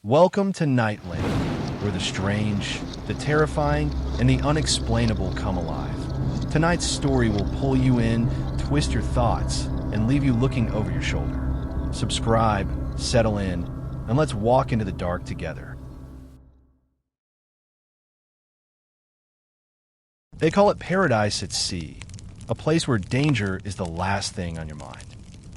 Welcome to Nightland, where the strange, the terrifying, and the unexplainable come alive. Tonight's story will pull you in, twist your thoughts, and leave you looking over your shoulder. Subscribe, settle in, and let's walk into the dark together. They call it paradise at sea, a place where danger is the last thing on your mind.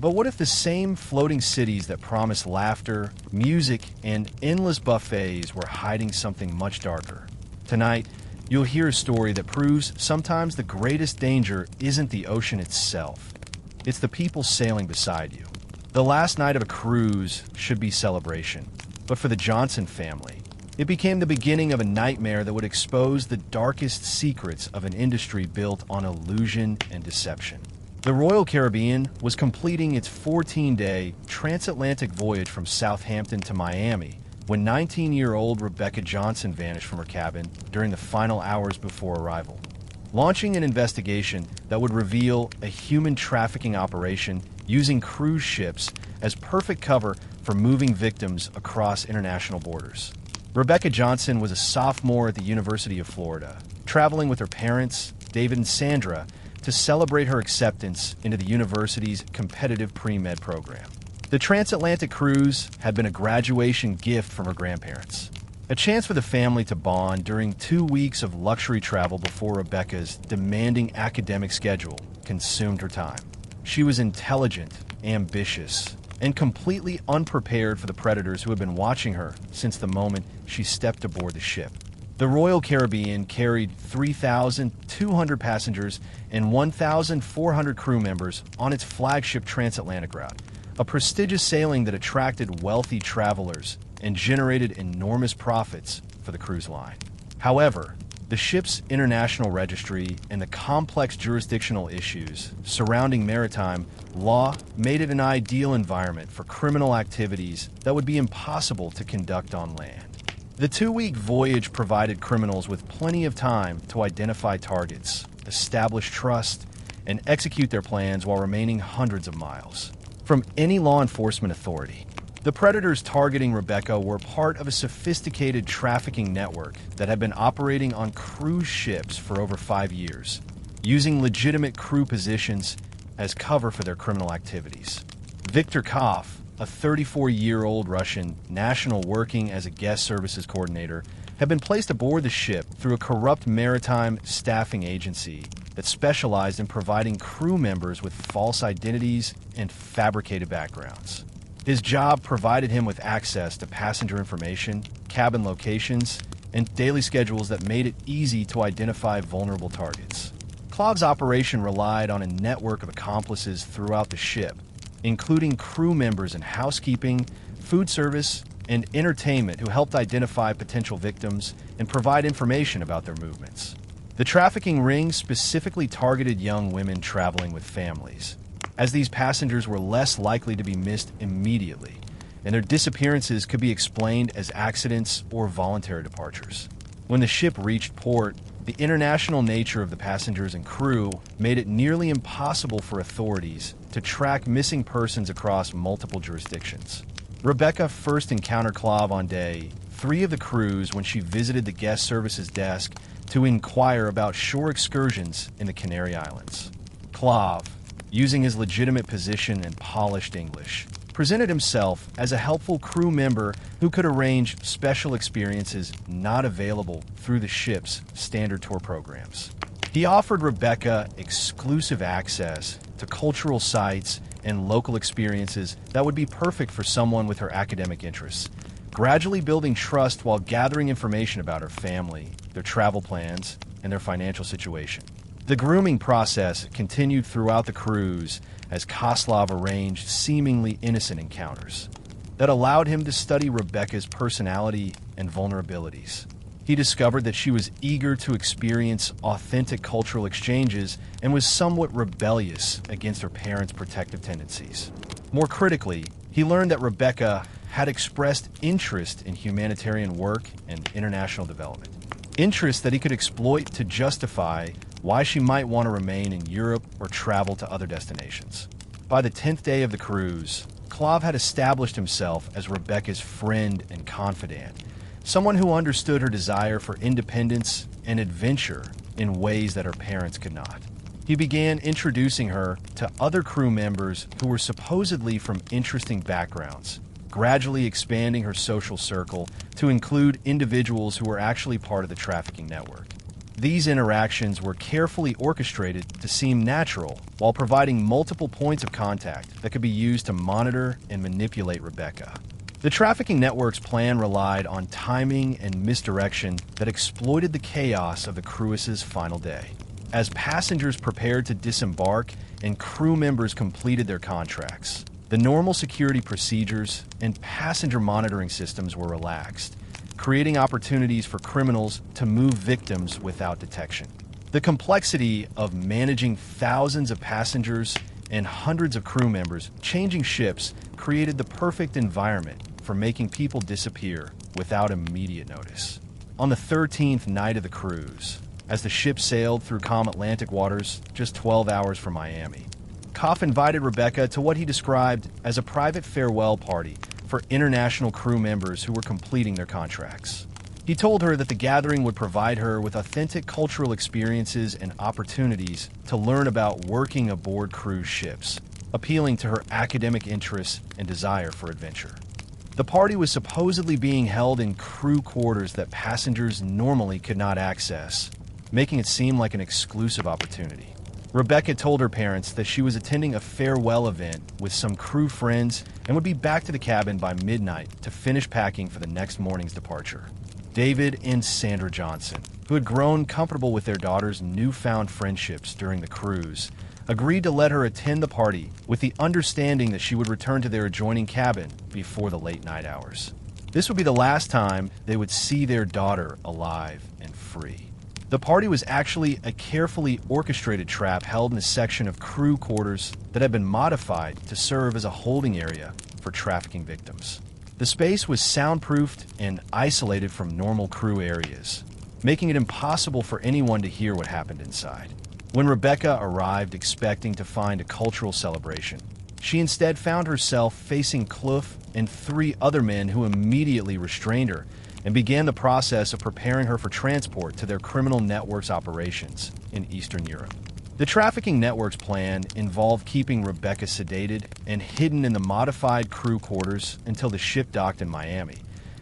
But what if the same floating cities that promise laughter, music, and endless buffets were hiding something much darker? Tonight, you'll hear a story that proves sometimes the greatest danger isn't the ocean itself. It's the people sailing beside you. The last night of a cruise should be celebration, but for the Johnson family, it became the beginning of a nightmare that would expose the darkest secrets of an industry built on illusion and deception. The Royal Caribbean was completing its 14-day transatlantic voyage from Southampton to Miami when 19-year-old Rebecca Johnson vanished from her cabin during the final hours before arrival, launching an investigation that would reveal a human trafficking operation using cruise ships as perfect cover for moving victims across international borders. Rebecca Johnson was a sophomore at the University of Florida, traveling with her parents, David and Sandra, to celebrate her acceptance into the university's competitive pre-med program. The transatlantic cruise had been a graduation gift from her grandparents, a chance for the family to bond during 2 weeks of luxury travel before Rebecca's demanding academic schedule consumed her time. She was intelligent, ambitious, and completely unprepared for the predators who had been watching her since the moment she stepped aboard the ship. The Royal Caribbean carried 3,200 passengers and 1,400 crew members on its flagship transatlantic route, a prestigious sailing that attracted wealthy travelers and generated enormous profits for the cruise line. However, the ship's international registry and the complex jurisdictional issues surrounding maritime law made it an ideal environment for criminal activities that would be impossible to conduct on land. The 2-week voyage provided criminals with plenty of time to identify targets, establish trust, and execute their plans while remaining hundreds of miles from any law enforcement authority. The predators targeting Rebecca were part of a sophisticated trafficking network that had been operating on cruise ships for over 5 years, using legitimate crew positions as cover for their criminal activities. Viktor Kov, a 34-year-old Russian national working as a guest services coordinator, had been placed aboard the ship through a corrupt maritime staffing agency that specialized in providing crew members with false identities and fabricated backgrounds. His job provided him with access to passenger information, cabin locations, and daily schedules that made it easy to identify vulnerable targets. Klov's operation relied on a network of accomplices throughout the ship, including crew members in housekeeping, food service, and entertainment who helped identify potential victims and provide information about their movements. The trafficking ring specifically targeted young women traveling with families, as these passengers were less likely to be missed immediately, and their disappearances could be explained as accidents or voluntary departures. When the ship reached port, the international nature of the passengers and crew made it nearly impossible for authorities to track missing persons across multiple jurisdictions. Rebecca first encountered Klov on day 3 of the cruise when she visited the guest services desk to inquire about shore excursions in the Canary Islands. Klov, using his legitimate position and polished English, presented himself as a helpful crew member who could arrange special experiences not available through the ship's standard tour programs. He offered Rebecca exclusive access to cultural sites and local experiences that would be perfect for someone with her academic interests, gradually building trust while gathering information about her family, their travel plans, and their financial situation. The grooming process continued throughout the cruise as Koslov arranged seemingly innocent encounters that allowed him to study Rebecca's personality and vulnerabilities. He discovered that she was eager to experience authentic cultural exchanges and was somewhat rebellious against her parents' protective tendencies. More critically, he learned that Rebecca had expressed interest in humanitarian work and international development, interests that he could exploit to justify why she might want to remain in Europe or travel to other destinations. By the 10th day of the cruise, Clav had established himself as Rebecca's friend and confidant, someone who understood her desire for independence and adventure in ways that her parents could not. He began introducing her to other crew members who were supposedly from interesting backgrounds, gradually expanding her social circle to include individuals who were actually part of the trafficking network. These interactions were carefully orchestrated to seem natural while providing multiple points of contact that could be used to monitor and manipulate Rebecca. The trafficking network's plan relied on timing and misdirection that exploited the chaos of the cruise's final day. As passengers prepared to disembark and crew members completed their contracts, the normal security procedures and passenger monitoring systems were relaxed, creating opportunities for criminals to move victims without detection. The complexity of managing thousands of passengers and hundreds of crew members changing ships created the perfect environment for making people disappear without immediate notice. On the 13th night of the cruise, as the ship sailed through calm Atlantic waters just 12 hours from Miami, Koff invited Rebecca to what he described as a private farewell party for international crew members who were completing their contracts. He told her that the gathering would provide her with authentic cultural experiences and opportunities to learn about working aboard cruise ships, appealing to her academic interests and desire for adventure. The party was supposedly being held in crew quarters that passengers normally could not access, making it seem like an exclusive opportunity. Rebecca told her parents that she was attending a farewell event with some crew friends and would be back to the cabin by midnight to finish packing for the next morning's departure. David and Sandra Johnson, who had grown comfortable with their daughter's newfound friendships during the cruise, agreed to let her attend the party with the understanding that she would return to their adjoining cabin before the late night hours. This would be the last time they would see their daughter alive and free. The party was actually a carefully orchestrated trap held in a section of crew quarters that had been modified to serve as a holding area for trafficking victims. The space was soundproofed and isolated from normal crew areas, making it impossible for anyone to hear what happened inside. When Rebecca arrived expecting to find a cultural celebration, she instead found herself facing Kloof and 3 other men who immediately restrained her and began the process of preparing her for transport to their criminal network's operations in Eastern Europe. The trafficking network's plan involved keeping Rebecca sedated and hidden in the modified crew quarters until the ship docked in Miami,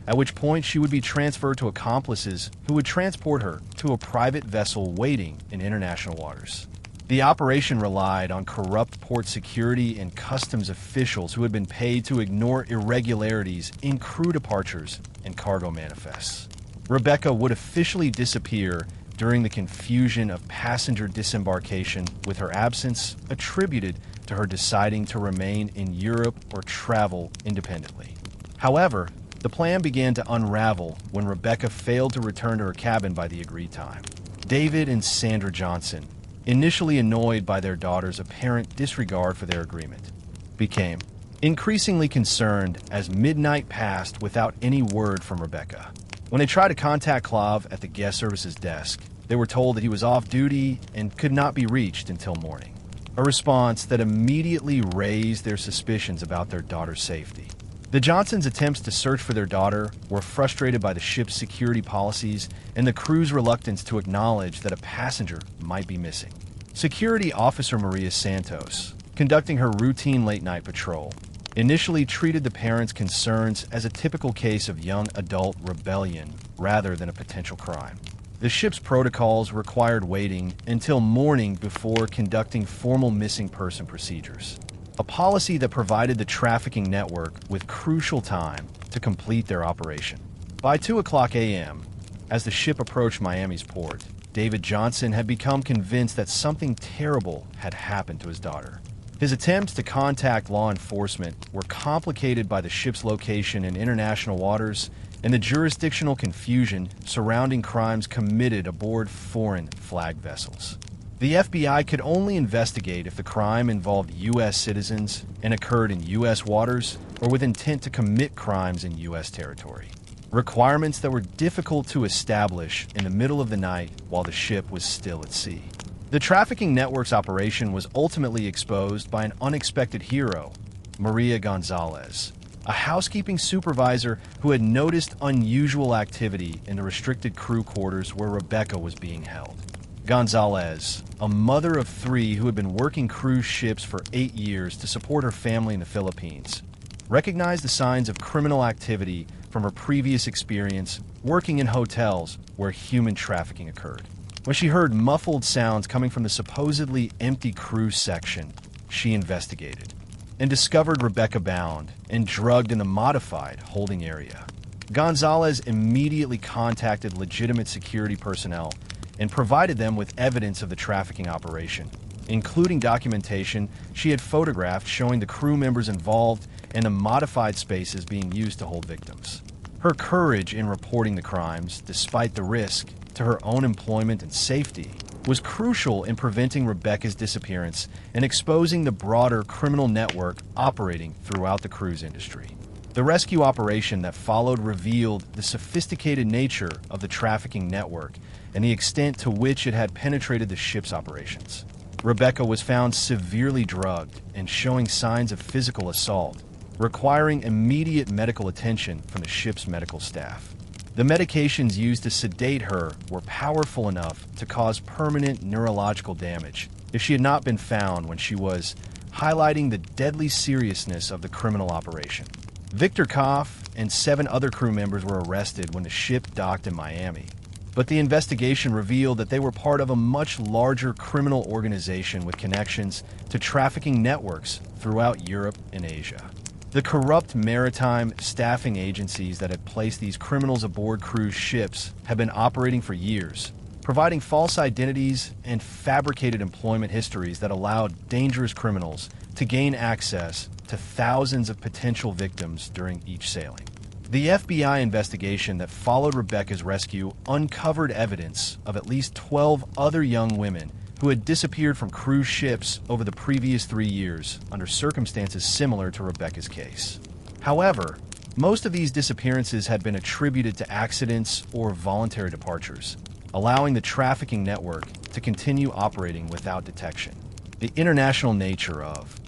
at which point she would be transferred to accomplices who would transport her to a private vessel waiting in international waters. The operation relied on corrupt port security and customs officials who had been paid to ignore irregularities in crew departures and cargo manifests. Rebecca would officially disappear during the confusion of passenger disembarkation, with her absence attributed to her deciding to remain in Europe or travel independently. However, the plan began to unravel when Rebecca failed to return to her cabin by the agreed time. David and Sandra Johnson, initially annoyed by their daughter's apparent disregard for their agreement, became increasingly concerned as midnight passed without any word from Rebecca. When they tried to contact Clav at the guest services desk, they were told that he was off duty and could not be reached until morning, a response that immediately raised their suspicions about their daughter's safety. The Johnsons' attempts to search for their daughter were frustrated by the ship's security policies and the crew's reluctance to acknowledge that a passenger might be missing. Security Officer Maria Santos, conducting her routine late-night patrol, initially treated the parents' concerns as a typical case of young adult rebellion rather than a potential crime. The ship's protocols required waiting until morning before conducting formal missing person procedures, a policy that provided the trafficking network with crucial time to complete their operation. By 2:00 a.m., as the ship approached Miami's port, David Johnson had become convinced that something terrible had happened to his daughter. His attempts to contact law enforcement were complicated by the ship's location in international waters and the jurisdictional confusion surrounding crimes committed aboard foreign flag vessels. The FBI could only investigate if the crime involved U.S. citizens and occurred in U.S. waters or with intent to commit crimes in U.S. territory, requirements that were difficult to establish in the middle of the night while the ship was still at sea. The trafficking network's operation was ultimately exposed by an unexpected hero, Maria Gonzalez, a housekeeping supervisor who had noticed unusual activity in the restricted crew quarters where Rebecca was being held. Gonzalez, a mother of 3 who had been working cruise ships for 8 years to support her family in the Philippines, recognized the signs of criminal activity from her previous experience working in hotels where human trafficking occurred. When she heard muffled sounds coming from the supposedly empty cruise section, she investigated and discovered Rebecca bound and drugged in the modified holding area. Gonzalez immediately contacted legitimate security personnel and provided them with evidence of the trafficking operation, including documentation she had photographed showing the crew members involved and the modified spaces being used to hold victims. Her courage in reporting the crimes, despite the risk to her own employment and safety, was crucial in preventing Rebecca's disappearance and exposing the broader criminal network operating throughout the cruise industry. The rescue operation that followed revealed the sophisticated nature of the trafficking network and the extent to which it had penetrated the ship's operations. Rebecca was found severely drugged and showing signs of physical assault, requiring immediate medical attention from the ship's medical staff. The medications used to sedate her were powerful enough to cause permanent neurological damage if she had not been found when she was, highlighting the deadly seriousness of the criminal operation. Victor Koff and 7 other crew members were arrested when the ship docked in Miami, but the investigation revealed that they were part of a much larger criminal organization with connections to trafficking networks throughout Europe and Asia. The corrupt maritime staffing agencies that had placed these criminals aboard cruise ships had been operating for years, providing false identities and fabricated employment histories that allowed dangerous criminals to gain access to thousands of potential victims during each sailing. The FBI investigation that followed Rebecca's rescue uncovered evidence of at least 12 other young women who had disappeared from cruise ships over the previous 3 years under circumstances similar to Rebecca's case. However, most of these disappearances had been attributed to accidents or voluntary departures, allowing the trafficking network to continue operating without detection. The international nature of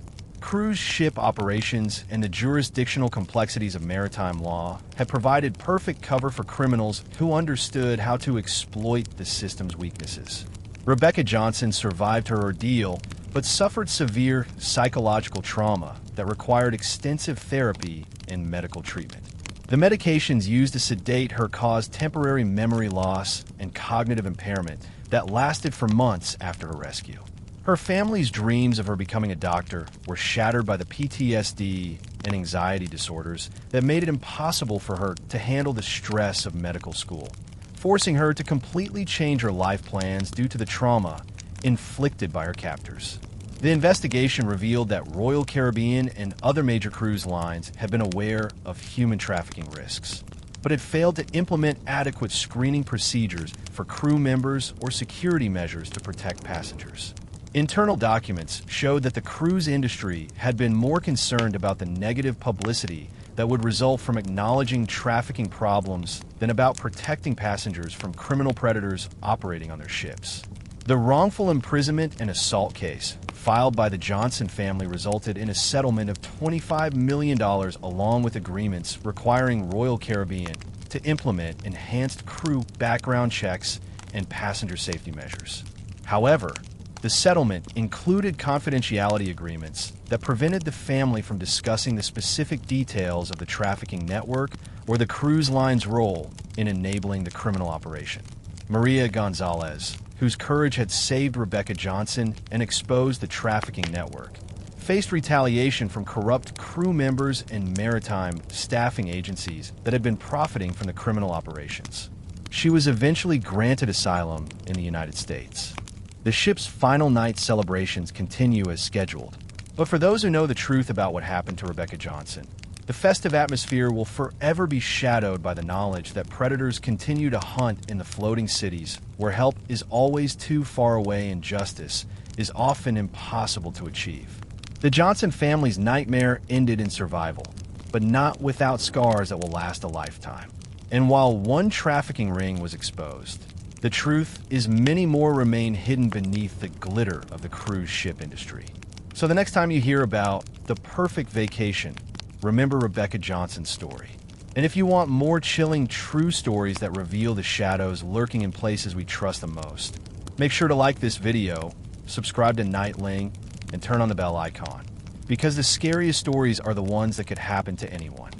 cruise ship operations and the jurisdictional complexities of maritime law had provided perfect cover for criminals who understood how to exploit the system's weaknesses. Rebecca Johnson survived her ordeal, but suffered severe psychological trauma that required extensive therapy and medical treatment. The medications used to sedate her caused temporary memory loss and cognitive impairment that lasted for months after her rescue. Her family's dreams of her becoming a doctor were shattered by the PTSD and anxiety disorders that made it impossible for her to handle the stress of medical school, forcing her to completely change her life plans due to the trauma inflicted by her captors. The investigation revealed that Royal Caribbean and other major cruise lines had been aware of human trafficking risks, but had failed to implement adequate screening procedures for crew members or security measures to protect passengers. Internal documents showed that the cruise industry had been more concerned about the negative publicity that would result from acknowledging trafficking problems than about protecting passengers from criminal predators operating on their ships. The wrongful imprisonment and assault case filed by the Johnson family resulted in a settlement of $25 million along with agreements requiring Royal Caribbean to implement enhanced crew background checks and passenger safety measures. However, the settlement included confidentiality agreements that prevented the family from discussing the specific details of the trafficking network or the cruise line's role in enabling the criminal operation. Maria Gonzalez, whose courage had saved Rebecca Johnson and exposed the trafficking network, faced retaliation from corrupt crew members and maritime staffing agencies that had been profiting from the criminal operations. She was eventually granted asylum in the United States. The ship's final night celebrations continue as scheduled, but for those who know the truth about what happened to Rebecca Johnson, the festive atmosphere will forever be shadowed by the knowledge that predators continue to hunt in the floating cities where help is always too far away and justice is often impossible to achieve. The Johnson family's nightmare ended in survival, but not without scars that will last a lifetime. And while one trafficking ring was exposed, the truth is many more remain hidden beneath the glitter of the cruise ship industry. So the next time you hear about the perfect vacation, remember Rebecca Johnson's story. And if you want more chilling true stories that reveal the shadows lurking in places we trust the most, make sure to like this video, subscribe to Nightling, and turn on the bell icon. Because the scariest stories are the ones that could happen to anyone.